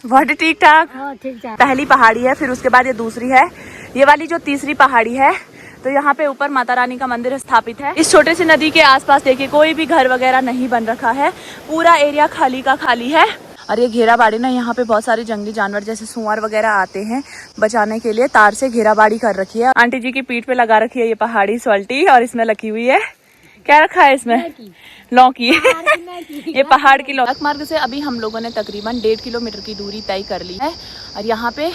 बहुत ठीक ठाक। ठीक ठाक। पहली पहाड़ी है, फिर उसके बाद ये दूसरी है, ये वाली जो तीसरी पहाड़ी है। तो यहाँ पे ऊपर माता रानी का मंदिर स्थापित है। इस छोटे से नदी के आसपास देखिए कोई भी घर वगैरह नहीं बन रखा है, पूरा एरिया खाली का खाली है। और ये घेराबाड़ी ना, यहाँ पे बहुत सारे जंगली जानवर जैसे सुअर वगैरह आते हैं, बचाने के लिए तार से घेराबाड़ी कर रखी है। आंटी जी की पीठ पे लगा रखी है ये पहाड़ी सॉल्टी, और इसमें लगी हुई है, क्या रखा है इसमें, लौकी। ये पहाड़ की लौकी। मार्ग से अभी हम लोगों ने तकरीबन 1.5 किलोमीटर की दूरी तय कर ली है। और यहाँ पे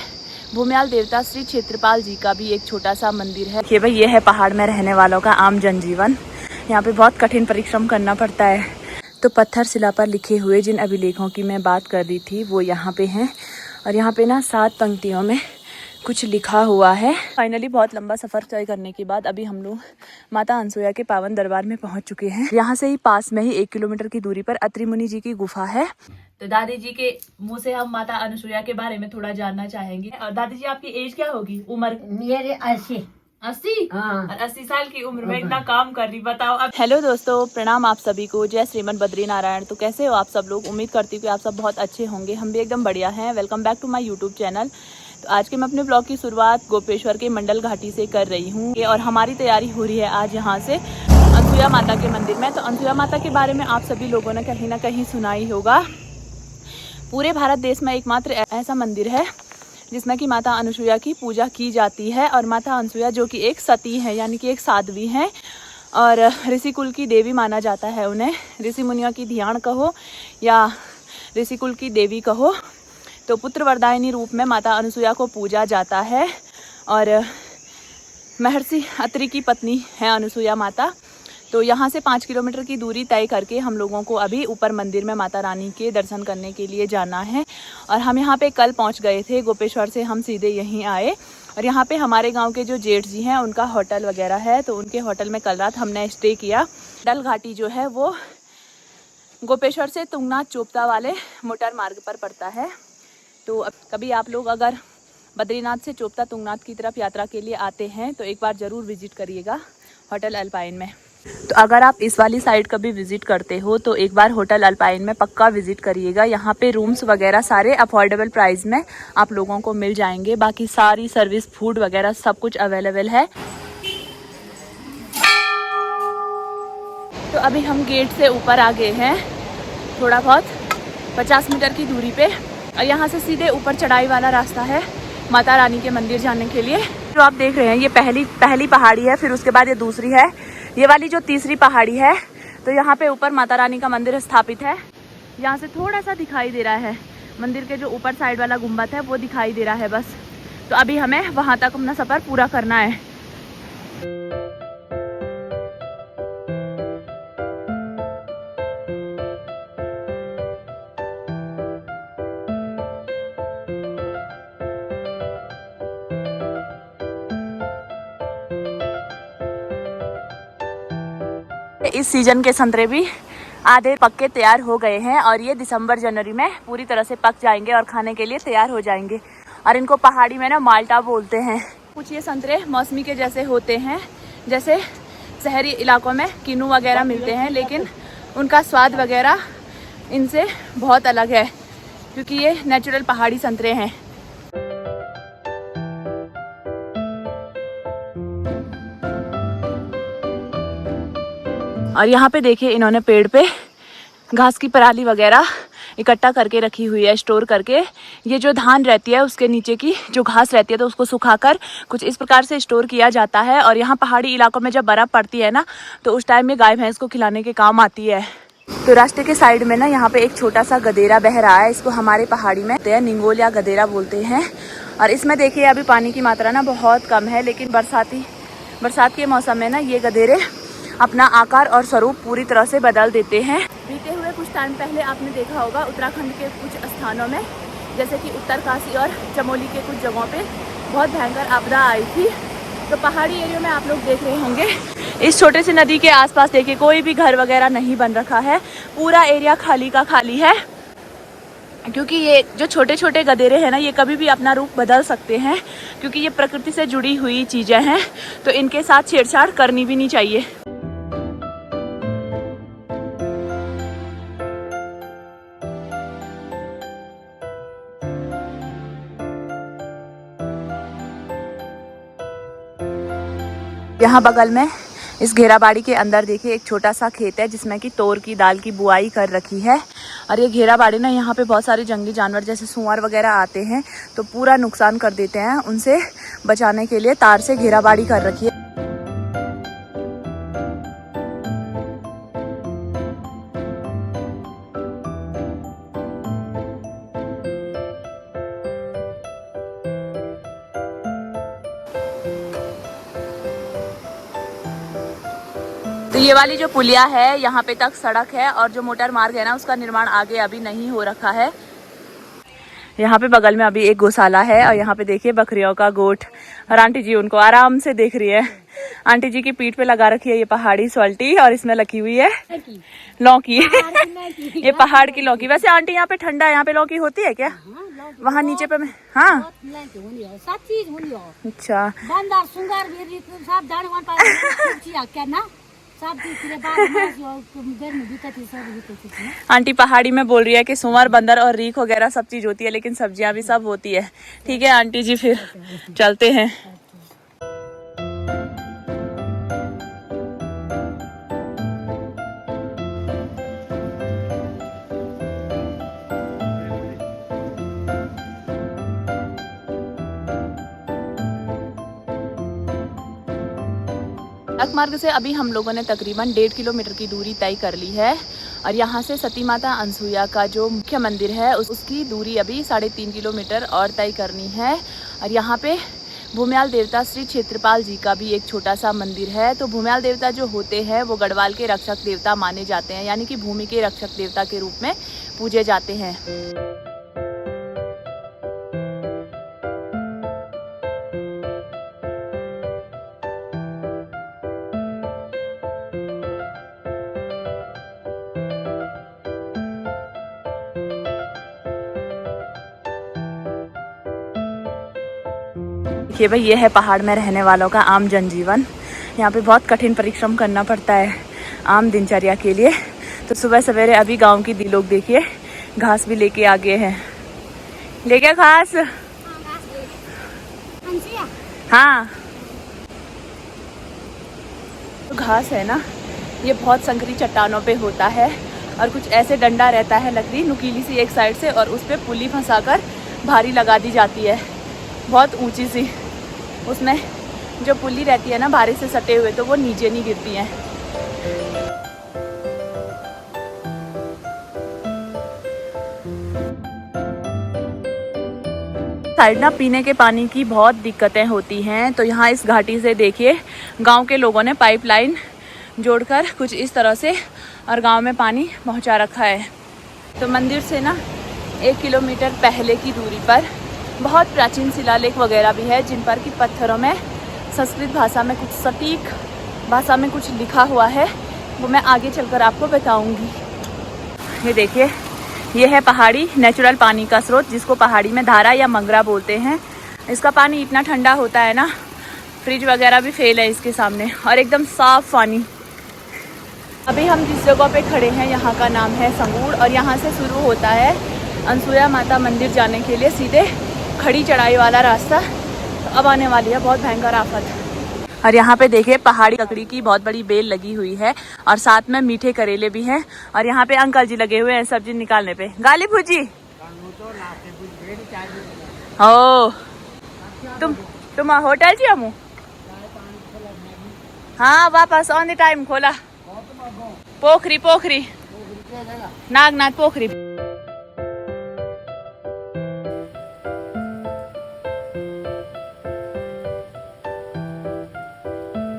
भूमियाल देवता श्री क्षेत्रपाल जी का भी एक छोटा सा मंदिर है। ये भाई ये है पहाड़ में रहने वालों का आम जनजीवन। यहाँ पे बहुत कठिन परिश्रम करना पड़ता है। तो पत्थर शिला पर लिखे हुए जिन अभिलेखों की मैं बात कर रही थी वो यहाँ पे हैं। और यहाँ पे ना 7 पंक्तियों में कुछ लिखा हुआ है। फाइनली बहुत लंबा सफर तय करने के बाद अभी हम लोग माता अनसुया के पावन दरबार में पहुंच चुके हैं। यहाँ से ही पास में ही 1 किलोमीटर की दूरी पर अत्रि मुनि जी की गुफा है। तो दादी जी के मुंह से हम माता अनसुया के बारे में थोड़ा जानना चाहेंगे। और दादी जी आपकी एज क्या होगी, उम्र? मेरे 80। 80? हाँ। और 80 साल की उम्र में इतना काम कर रही, बताओ अब। हेलो दोस्तों, प्रणाम आप सभी को, जय श्रीमद बद्री नारायण। तो कैसे हो आप सब लोग? उम्मीद करती हूँ कि आप सब बहुत अच्छे होंगे। हम भी एकदम बढ़िया हैं। Welcome back to my YouTube channel. तो आज के मैं अपने ब्लॉग की शुरुआत गोपेश्वर के मंडल घाटी से कर रही हूँ। और हमारी तैयारी हो रही है आज यहाँ से अनसुया माता के मंदिर में। तो अनसुया माता के बारे में आप सभी लोगों ने कहीं ना कहीं सुना ही होगा। पूरे भारत देश में एकमात्र ऐसा मंदिर है जिसमें कि माता अनसुया की पूजा की जाती है। और माता अनसुया जो कि एक सती है, यानी कि एक साध्वी हैं, और ऋषि कुल की देवी माना जाता है उन्हें। ऋषि मुनियों की ध्यान कहो या ऋषि कुल की देवी कहो, तो पुत्र वरदायिनी रूप में माता अनसुया को पूजा जाता है। और महर्षि अत्रि की पत्नी है अनसुया माता। तो यहाँ से 5 किलोमीटर की दूरी तय करके हम लोगों को अभी ऊपर मंदिर में माता रानी के दर्शन करने के लिए जाना है। और हम यहाँ पे कल पहुँच गए थे, गोपेश्वर से हम सीधे यहीं आए। और यहाँ पे हमारे गांव के जो जेठ जी हैं उनका होटल वगैरह है, तो उनके होटल में कल रात हमने स्टे किया। डल घाटी जो है वो गोपेश्वर से तुंगनाथ चोपता वाले मोटर मार्ग पर पड़ता है। तो अब कभी आप लोग अगर बद्रीनाथ से चोपता तुंगनाथ की तरफ यात्रा के लिए आते हैं तो एक बार ज़रूर विजिट करिएगा होटल अल्पाइन में। तो अगर आप इस वाली साइड कभी विजिट करते हो तो एक बार होटल अल्पाइन में पक्का विजिट करिएगा। यहाँ पे रूम्स वगैरह सारे अफोर्डेबल प्राइस में आप लोगों को मिल जाएंगे। बाकी सारी सर्विस, फूड वगैरह सब कुछ अवेलेबल है। तो अभी हम गेट से ऊपर आ गए हैं, थोड़ा बहुत 50 मीटर की दूरी पे। और यहाँ से सीधे ऊपर चढ़ाई वाला रास्ता है माता रानी के मंदिर जाने के लिए। जो आप देख रहे हैं ये पहली पहाड़ी है, फिर उसके बाद ये दूसरी है, ये वाली जो तीसरी पहाड़ी है। तो यहाँ पे ऊपर माता रानी का मंदिर स्थापित है। यहाँ से थोड़ा सा दिखाई दे रहा है, मंदिर के जो ऊपर साइड वाला गुम्बद है वो दिखाई दे रहा है बस। तो अभी हमें वहाँ तक अपना सफ़र पूरा करना है। इस सीजन के संतरे भी आधे पक्के तैयार हो गए हैं और ये दिसंबर जनवरी में पूरी तरह से पक जाएंगे और खाने के लिए तैयार हो जाएंगे। और इनको पहाड़ी में ना माल्टा बोलते हैं। कुछ ये संतरे मौसमी के जैसे होते हैं, जैसे शहरी इलाकों में किन्नू वगैरह मिलते हैं, लेकिन उनका स्वाद वगैरह इनसे बहुत अलग है क्योंकि ये नेचुरल पहाड़ी संतरे हैं। और यहाँ पे देखिए इन्होंने पेड़ पे घास की पराली वगैरह इकट्ठा करके रखी हुई है, स्टोर करके। ये जो धान रहती है उसके नीचे की जो घास रहती है तो उसको सुखाकर कुछ इस प्रकार से स्टोर किया जाता है। और यहाँ पहाड़ी इलाकों में जब बर्फ़ पड़ती है ना तो उस टाइम में गाय भैंस को खिलाने के काम आती है। तो रास्ते के साइड में ना यहाँ पे एक छोटा सा गदेरा बह रहा है। इसको हमारे पहाड़ी में निंगोल या गदेरा बोलते हैं। और इसमें देखिए अभी पानी की मात्रा ना बहुत कम है, लेकिन बरसात के मौसम में ना ये गदेरे अपना आकार और स्वरूप पूरी तरह से बदल देते हैं। बीते हुए कुछ टाइम पहले आपने देखा होगा उत्तराखंड के कुछ स्थानों में, जैसे कि उत्तरकाशी और चमोली के कुछ जगहों पे बहुत भयंकर आपदा आई थी। तो पहाड़ी एरिया में आप लोग देख रहे होंगे इस छोटे से नदी के आसपास देखिए कोई भी घर वगैरह नहीं बन रखा है, पूरा एरिया खाली का खाली है। क्योंकि ये जो छोटे छोटे गदेरे हैं ना ये कभी भी अपना रूप बदल सकते हैं, क्योंकि ये प्रकृति से जुड़ी हुई चीज़ें हैं, तो इनके साथ छेड़छाड़ करनी भी नहीं चाहिए। यहाँ बगल में इस घेराबाड़ी के अंदर देखिए एक छोटा सा खेत है जिसमें कि तोर की दाल की बुआई कर रखी है। और ये घेराबाड़ी ना यहाँ पे बहुत सारे जंगली जानवर जैसे सुअर वगैरह आते हैं तो पूरा नुकसान कर देते हैं। उनसे बचाने के लिए तार से घेराबाड़ी कर रखी है। तो ये वाली जो पुलिया है यहाँ पे तक सड़क है और जो मोटर मार्ग है ना उसका निर्माण आगे अभी नहीं हो रखा है। यहाँ पे बगल में अभी एक गौशाला है और यहाँ पे देखिए बकरियों का गोठ और आंटी जी उनको आराम से देख रही है। आंटी जी की पीठ पे लगा रखी है ये पहाड़ी सॉल्टी और इसमें लगी हुई है लौकी। ये पहाड़ की लौकी। वैसे आंटी यहाँ पे ठंडा है, यहाँ पे लौकी होती है क्या? वहाँ नीचे पे हाँ अच्छा आंटी पहाड़ी में बोल रही है कि सुअर बंदर और रीख वगैरह सब चीज होती है लेकिन सब्जियां भी सब होती है। ठीक है आंटी जी फिर चलते हैं। सड़क मार्ग से अभी हम लोगों ने तकरीबन 1.5 किलोमीटर की दूरी तय कर ली है और यहाँ से सती माता अनसुईया का जो मुख्य मंदिर है उसकी दूरी अभी 3.5 किलोमीटर और तय करनी है। और यहाँ पे भूम्याल देवता श्री क्षेत्रपाल जी का भी एक छोटा सा मंदिर है। तो भूम्याल देवता जो होते हैं वो गढ़वाल के रक्षक देवता माने जाते हैं, यानी कि भूमि के रक्षक देवता के रूप में पूजे जाते हैं। देखिए भाई ये है पहाड़ में रहने वालों का आम जनजीवन। यहाँ पे बहुत कठिन परिश्रम करना पड़ता है आम दिनचर्या के लिए। तो सुबह सवेरे अभी गांव की दी लोग देखिए घास भी लेके आ गए हैं। ले गया घास? हाँ तो घास है ना ये बहुत संकरी चट्टानों पे होता है और कुछ ऐसे डंडा रहता है लकड़ी नुकीली सी एक साइड से और उस पर पुली फंसाकर भारी लगा दी जाती है बहुत ऊंची सी। उसमें जो पुली रहती है ना भारी से सटे हुए तो वो नीचे नहीं गिरती हैं। साइड ना पीने के पानी की बहुत दिक्कतें होती हैं। तो यहाँ इस घाटी से देखिए गांव के लोगों ने पाइपलाइन जोड़कर कुछ इस तरह से और गांव में पानी पहुंचा रखा है। तो मंदिर से ना 1 किलोमीटर पहले की दूरी पर बहुत प्राचीन शिलालेख वगैरह भी है जिन पर कि पत्थरों में संस्कृत भाषा में कुछ सटीक भाषा में कुछ लिखा हुआ है, वो मैं आगे चलकर आपको बताऊंगी। ये देखिए ये है पहाड़ी नेचुरल पानी का स्रोत जिसको पहाड़ी में धारा या मंगरा बोलते हैं। इसका पानी इतना ठंडा होता है ना फ्रिज वगैरह भी फेल है इसके सामने और एकदम साफ पानी। अभी हम जिस जगह पे खड़े हैं यहाँ का नाम है संगूड़ और यहाँ से शुरू होता है अनसुईया माता मंदिर जाने के लिए सीधे खड़ी चढ़ाई वाला रास्ता। तो अब आने वाली है बहुत भयंकर आफत। और यहाँ पे देखिए पहाड़ी लकड़ी की बहुत बड़ी बेल लगी हुई है और साथ में मीठे करेले भी हैं। और यहाँ पे अंकल जी लगे हुए हैं सब्जी निकालने पे। गाली भुजी ओ तुम होटल जी हमू हाँ वापस ऑन द टाइम खोला पोखरी नागनाथ पोखरी।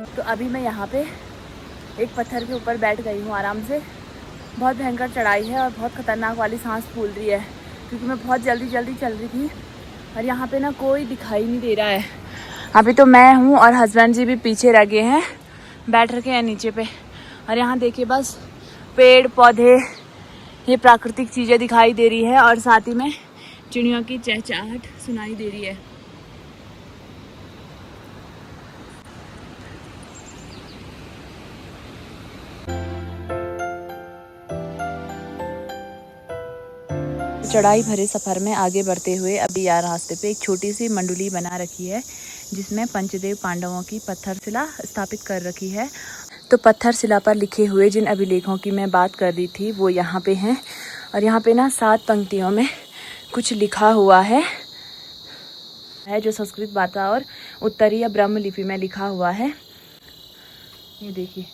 तो अभी मैं यहाँ पे एक पत्थर के ऊपर बैठ गई हूँ आराम से। बहुत भयंकर चढ़ाई है और बहुत खतरनाक वाली सांस फूल रही है क्योंकि मैं बहुत जल्दी चल रही थी और यहाँ पे ना कोई दिखाई नहीं दे रहा है। अभी तो मैं हूँ और हस्बैंड जी भी पीछे रह गए हैं, बैठ रखे हैं नीचे पे। और यहाँ देखिए बस पेड़ पौधे ये प्राकृतिक चीज़ें दिखाई दे रही है और साथ ही में चिड़ियों की चहचहाहट सुनाई दे रही है। चढ़ाई भरे सफ़र में आगे बढ़ते हुए अभी यार रास्ते पे एक छोटी सी मंडली बना रखी है जिसमें पंचदेव पांडवों की पत्थर शिला स्थापित कर रखी है। तो पत्थर शिला पर लिखे हुए जिन अभिलेखों की मैं बात कर रही थी वो यहाँ पे हैं। और यहाँ पे ना 7 पंक्तियों में कुछ लिखा हुआ है जो संस्कृत भाषा और उत्तरीय ब्रह्म लिपि में लिखा हुआ है। ये देखिए,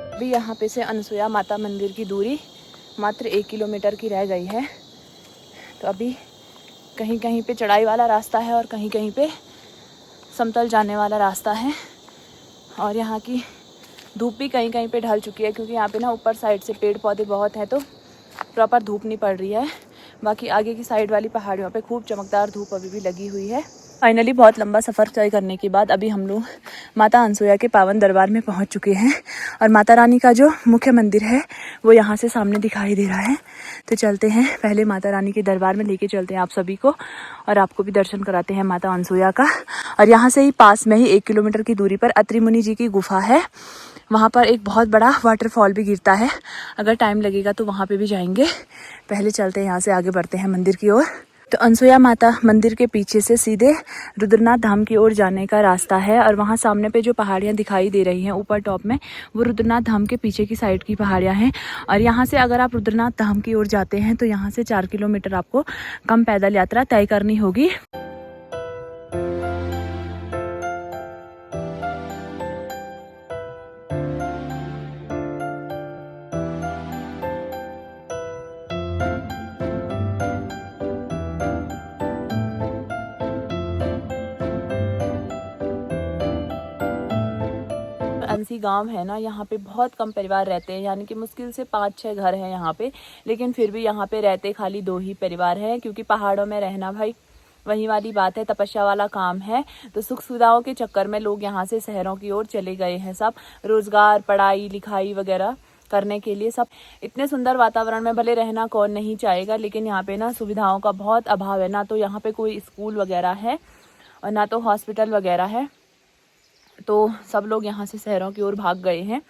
अभी यहाँ पे से अनसुया माता मंदिर की दूरी मात्र 1 किलोमीटर की रह गई है। तो अभी कहीं कहीं पे चढ़ाई वाला रास्ता है और कहीं कहीं पे समतल जाने वाला रास्ता है। और यहाँ की धूप भी कहीं कहीं पे ढल चुकी है, क्योंकि यहाँ पे ना ऊपर साइड से पेड़ पौधे बहुत हैं तो प्रॉपर धूप नहीं पड़ रही है। बाकी आगे की साइड वाली पहाड़ियों पे खूब चमकदार धूप अभी भी लगी हुई है। फाइनली बहुत लंबा सफ़र तय करने के बाद अभी हम लोग माता अनसुया के पावन दरबार में पहुंच चुके हैं। और माता रानी का जो मुख्य मंदिर है वो यहाँ से सामने दिखाई दे रहा है। तो चलते हैं, पहले माता रानी के दरबार में लेके चलते हैं आप सभी को, और आपको भी दर्शन कराते हैं माता अनसुया का। और यहाँ से ही पास में ही 1 किलोमीटर की दूरी पर अत्रि मुनि जी की गुफा है। वहाँ पर एक बहुत बड़ा वाटरफॉल भी गिरता है। अगर टाइम लगेगा तो वहाँ पे भी जाएंगे। पहले चलते हैं, यहाँ से आगे बढ़ते हैं मंदिर की ओर। तो अनसुया माता मंदिर के पीछे से सीधे रुद्रनाथ धाम की ओर जाने का रास्ता है। और वहाँ सामने पे जो पहाड़ियाँ दिखाई दे रही हैं ऊपर टॉप में, वो रुद्रनाथ धाम के पीछे की साइड की पहाड़ियाँ हैं। और यहाँ से अगर आप रुद्रनाथ धाम की ओर जाते हैं तो यहाँ से 4 किलोमीटर आपको कम पैदल यात्रा तय करनी होगी। अंसी गांव है ना, यहाँ पे बहुत कम परिवार रहते हैं, यानी कि मुश्किल से 5-6 घर हैं यहाँ पे। लेकिन फिर भी यहाँ पे रहते खाली 2 ही परिवार हैं, क्योंकि पहाड़ों में रहना भाई वही वाली बात है, तपस्या वाला काम है। तो सुख सुविधाओं के चक्कर में लोग यहाँ से शहरों की ओर चले गए हैं। सब रोजगार, पढ़ाई लिखाई वगैरह करने के लिए। सब इतने सुंदर वातावरण में भले रहना कौन नहीं चाहेगा, लेकिन यहाँ पे ना सुविधाओं का बहुत अभाव है। ना तो यहाँ पे कोई स्कूल वगैरह है और ना तो हॉस्पिटल वगैरह है। तो सब लोग यहाँ से शहरों की ओर भाग गए हैं।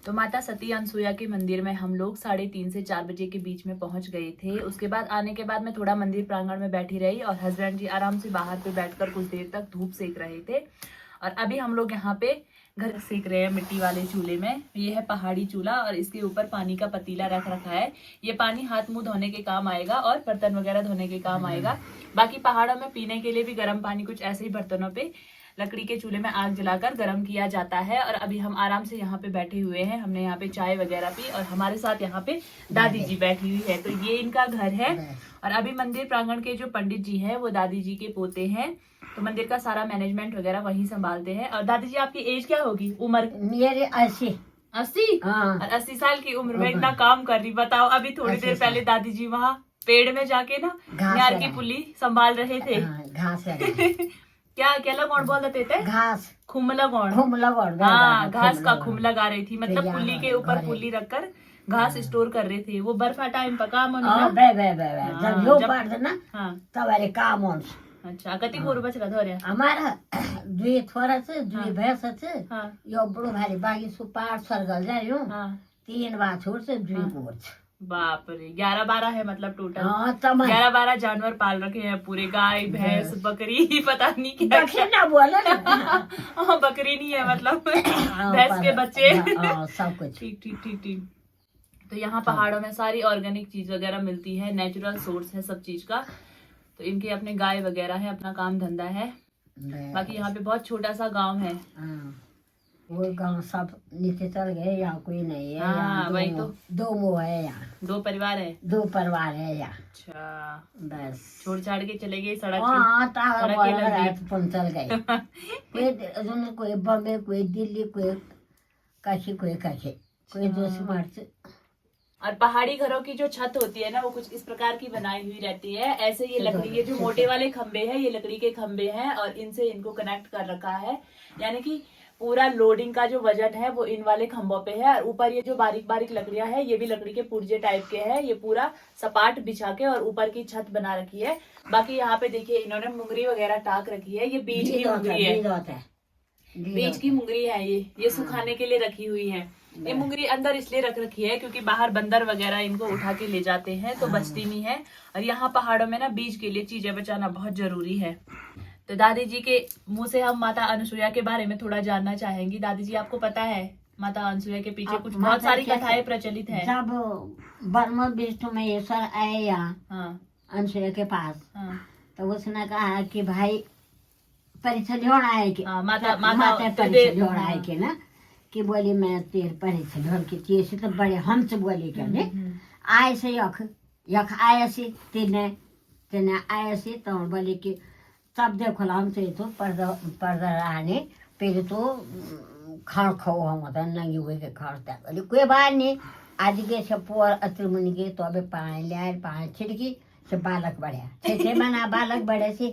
तो माता सती अनसुया के मंदिर में हम लोग 3:30 से 4 बजे के बीच में पहुंच गए थे। उसके बाद आने के बाद मैं थोड़ा मंदिर प्रांगण में बैठी रही और हस्बैंड जी आराम से बाहर पे बैठकर कुछ देर तक धूप सेक रहे थे। और अभी हम लोग यहाँ पे घर सेक रहे हैं मिट्टी वाले चूल्हे में। ये है पहाड़ी चूल्हा और इसके ऊपर पानी का पतीला रख रखा है। ये पानी हाथ मुंह धोने के काम आएगा और बर्तन वगैरह धोने के काम आएगा। बाकी पहाड़ों में पीने के लिए भी गर्म पानी कुछ ऐसे ही बर्तनों पे लकड़ी के चूल्हे में आग जलाकर गर्म किया जाता है। और अभी हम आराम से यहाँ पे बैठे हुए हैं। हमने यहाँ पे चाय वगैरह पी और हमारे साथ यहाँ पे दादी जी बैठी हुई है। तो ये इनका घर है। और अभी मंदिर प्रांगण के जो पंडित जी हैं वो दादी जी के पोते हैं। तो मंदिर का सारा मैनेजमेंट वगैरह वही संभालते हैं। और दादी जी आपकी एज क्या होगी, उम्र? मेरे 80। 80? और 80 साल की उम्र में इतना काम कर रही, बताओ। अभी थोड़ी देर पहले दादी जी वहाँ पेड़ में जाके ना नार की पुली संभाल रहे थे। घास क्या लगौड़ बोल देते थे? घास खुम लगौड़। हाँ, घास का खुम लगा रही थी। मतलब पुली के ऊपर पुली रखकर घास स्टोर कर रहे थे। वो बर्फा टाइम पर काम काम। अच्छा, कति गोरु बछड़ा धोरे? हमारा 2 छोरा छ, 2 भैंस छ। यो बड़ो भारी बागी सुपार सर्गल जायो। 3 बाछुर छ, 2 गोर छ। बाप रे, 11-12 है मतलब टोटल। 11-12 जानवर पाल रखे हैं पूरे, गाय भैंस बकरी पता नहीं क्या ना बोला। बकरी नहीं है मतलब भैंस के बच्चे सब कुछ। ठीक। तो यहाँ पहाड़ों में सारी ऑर्गेनिक चीज वगैरह मिलती है, नेचुरल सोर्स है सब चीज का। तो इनके अपने गाय वगैरह है, अपना काम धंधा है। बाकी यहाँ पे बहुत छोटा सा गांव है। वो गांव सब नीचे चल गए, यहाँ कोई नहीं है। हाँ, वही तो 2 मुँह है यहाँ। 2 परिवार है। 2 परिवार है यहाँ। अच्छा, बस छोड़ छाड़ के चले गए सड़क चल गए। कोई बम्बे, कोई दिल्ली, कोई काशी, कोई जोशीमठ। और पहाड़ी घरों की जो छत होती है ना, वो कुछ इस प्रकार की बनाई हुई रहती है। ऐसे ये लकड़ी के जो मोटे वाले खंबे हैं, ये लकड़ी के खंबे हैं और इनसे इनको कनेक्ट कर रखा है। यानी कि पूरा लोडिंग का जो वजन है वो इन वाले खंभों पे है। और ऊपर ये जो बारीक बारीक लकड़ियां हैं, ये भी लकड़ी के पुर्जे टाइप के हैं। ये पूरा सपाट बिछा के और ऊपर की छत बना रखी है। बाकी यहाँ पे देखिए इन्होंने मुंगरी वगैरह टाक रखी है। ये बीज की मुंगरी है। बीज की मुंगरी है ये सुखाने के लिए रखी हुई है। ये मुंगरी अंदर इसलिए रख रखी है क्योंकि बाहर बंदर वगैरह इनको उठा के ले जाते हैं तो बचती नहीं है। और यहाँ पहाड़ों में ना बीज के लिए चीजें बचाना बहुत जरूरी है। तो दादी जी के मुंह से हम माता अनुसुईया के बारे में थोड़ा जानना चाहेंगी। दादी जी आपको पता है माता अनुसुईया के पीछे कुछ बहुत सारी कथाएं प्रचलित है। जब ब्रह्मा विष्णु महेश्वर आए यहाँ अनुसुईया के पास, तो उसने कहा कि भाई परीक्षा जोड़ आए कि माता परीक्षा जोड़ आए कि ना कि बोली मैं तेरे परीक्षा जोड़ के तेरे से तो बड़े हमसे बोले क्या आए से यख यख आया से तेने आया से तो बोले कि तब देखो हमसे तो पर्दा रहने पहले तो खाण खाओ हम नंगी हुए के खाड़ता बोले कोई बात नहीं। आज के से पोर अत्र मुनि के तो अबे पानी ले पानी छिड़की से बालक बढ़िया 6 महीना बालक बढ़े से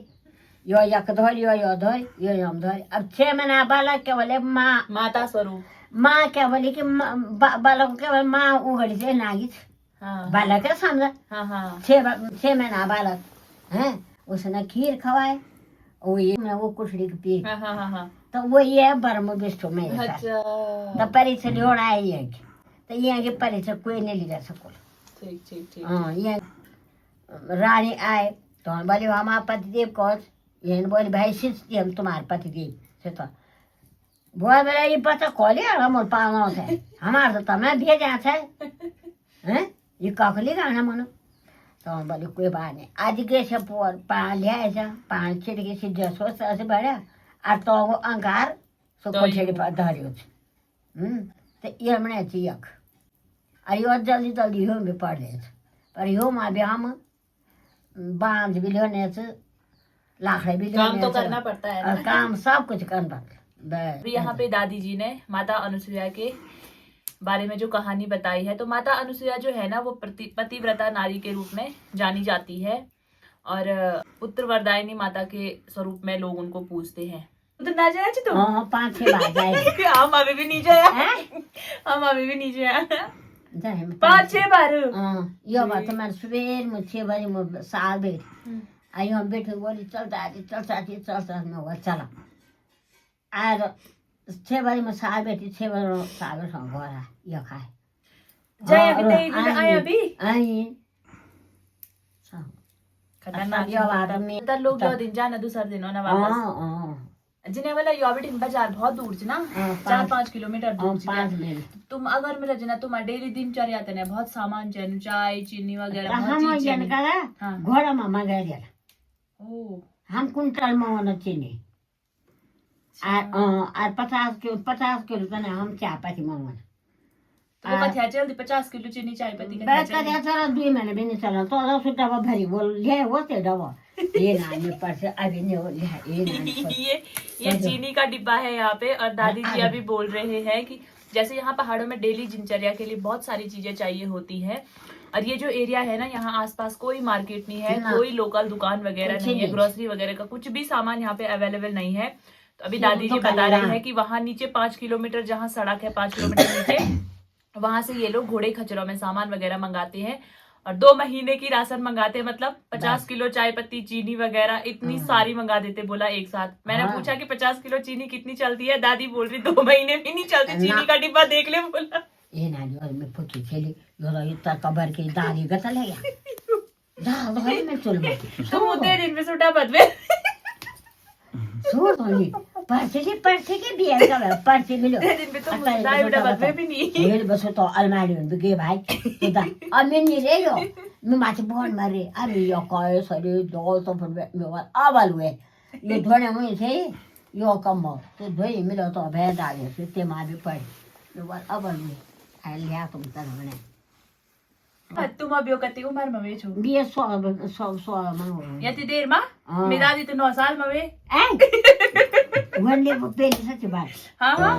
यो यक धोर यो धोर यो यम धोर। अब 6 महीना बालक के बोले माता स्वरूप माँ क्या बोली कि बालक के बोले माँ उगड़ी से नागी बालक है समझा। 6 महीना बालक है उसने खीर खवाए वो कुठड़ी की पी तो वो ये ब्रह्म विष्णु में तो परीक्षा जोड़ आई है तो ये की परीक्षा कोई नहीं ले जा सको। ये रानी आए तो बोले हमारा पतिदेव कौन ये बोले भाई शिष्य हम तुम्हारे पतिदेव से तो बोल मेरा ये पता खोले हम पाना है हमारे तो तुम्हें भेजा है ये कखली गाना मनो तो बोले कोई बात नहीं। आज के से पोर पान लिया पान छिड़के से जसो से बढ़िया और तो वो अंगार सो कोठेड़ी पर धरियो तो ये हमने चियक अयो जल्दी जल्दी हो भी पड़ रहे पर यो माँ भी हम बांध भी लेने से लाखड़े भी काम तो करना पड़ता है और काम सब कुछ करना पड़ता है। यहाँ पे दादी जी ने माता अनुसुईया के बारे में जो कहानी बताई है तो माता अनुसुईया जो है ना वो पतिव्रता नारी के रूप में जानी जाती है और पुत्र वरदायिनी माता के स्वरूप में लोग उनको पूजते हैं। तो ना जाए तुम 5-6 बार जाए हम अभी भी नहीं जाया हम अभी भी नहीं जाया 5-6 बार यो बात मैं सवेर में 6 बजे में साल बैठ आई हम बैठे बोली चल में हुआ चला आर 6 बजे में साल बैठी 6 बजे साल घर यो खाए जाए अभी आई खतरनाक यो लोग जो दिन जाना दूसरा दिन होना वापस जिन्हें वाला यो बिटिन बाजार बहुत दूर छ ना 4-5 किलोमीटर दूर छ। तुम अगर मिला जना तुम डेली दिनचर्या तने बहुत सामान जन चाय चीनी वगैरह बहुत चीज घोड़ा में मंगाई दिया ओ हम कुंटल में होना चीनी और 50 किलो तने हम चाय पत्ती मंगवाना तो कथया जल्दी 50 किलो चीनी चाय पत्ती का चला 2 महीने भी नहीं चला तो 10 डब्बा भरी बोल ले होते डब्बा ये नानी पर से अभी नहीं हो ये चीनी का डिब्बा है यहाँ पे। और दादी जी अभी बोल रहे हैं कि जैसे यहाँ पहाड़ों में डेली दिनचर्या के लिए बहुत सारी चीजें चाहिए होती है और ये जो एरिया है ना यहाँ आसपास कोई मार्केट नहीं है कोई लोकल दुकान वगैरह नहीं है ग्रोसरी वगैरह का कुछ भी सामान यहाँ पे अवेलेबल नहीं है। तो अभी दादी जी बता रहे हैं कि वहाँ नीचे 5 किलोमीटर जहाँ सड़क है 5 किलोमीटर नीचे वहां से ये लोग घोड़े खच्चरों में सामान वगैरह मंगाते हैं और 2 महीने की राशन मंगाते हैं। मतलब 50 किलो चाय पत्ती चीनी वगैरह इतनी सारी मंगा देते बोला एक साथ। मैंने पूछा कि 50 किलो चीनी कितनी चलती है दादी बोल रही 2 महीने भी नहीं चलती चीनी का डिब्बा देख ले बोला ये नानी और मैं फुकी चली यो कबर के दादी गतल है दाल धोई में चल में तुम उतने दिन में सुटा बदवे सो तो पर्ची के भी है का पर्ची मिलो दिन में तुम दाई बेटा बदवे भी नहीं ये बस तो अलमारी में गे भाई तो दा अब मैं नहीं रे यो मैं माच बोन मारे अरे यो काय सरे दो तो फिर मैं आवाल हुए ये धोने में से यो कम तो धोई मिलो तो भे डाले से ते मां भी पड़ यो बार अबल में आ लिया तुम तर बने तुम अभी कति उम्र में वे छो ये 100 में यति देर में मेरा दी तो 9 साल में वे वनले वो पहले सच बात हाँ